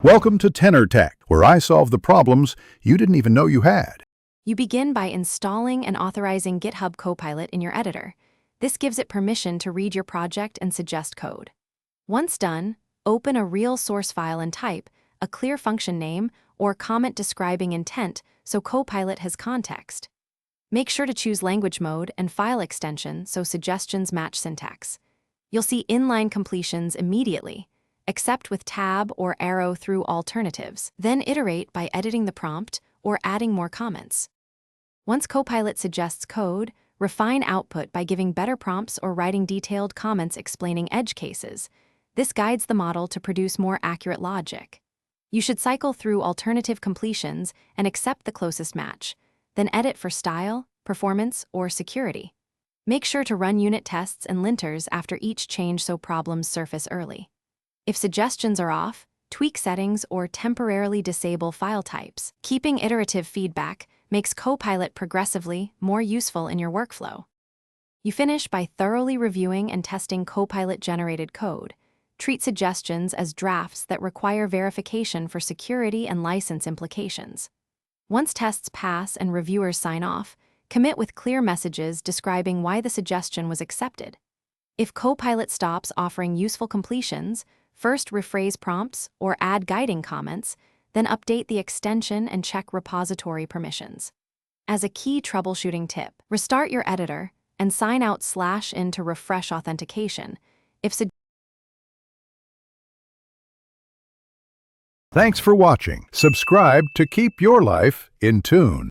Welcome to Tenor Tech, where I solve the problems you didn't even know you had. You begin by installing and authorizing GitHub Copilot in your editor. This gives it permission to read your project and suggest code. Once done, open a real source file and type a clear function name or comment describing intent so Copilot has context. Make sure to choose language mode and file extension so suggestions match syntax. You'll see inline completions immediately, except with tab or arrow through alternatives. Then iterate by editing the prompt or adding more comments. Once Copilot suggests code, refine output by giving better prompts or writing detailed comments explaining edge cases. This guides the model to produce more accurate logic. You should cycle through alternative completions and accept the closest match, then edit for style, performance, or security. Make sure to run unit tests and linters after each change so problems surface early. If suggestions are off, tweak settings or temporarily disable file types. Keeping iterative feedback makes Copilot progressively more useful in your workflow. You finish by thoroughly reviewing and testing Copilot-generated code. Treat suggestions as drafts that require verification for security and license implications. Once tests pass and reviewers sign off, commit with clear messages describing why the suggestion was accepted. If Copilot stops offering useful completions, first rephrase prompts or add guiding comments, then update the extension and check repository permissions. As a key troubleshooting tip, restart your editor and sign out /in to refresh authentication. Thanks for watching. Subscribe to keep your life in tune.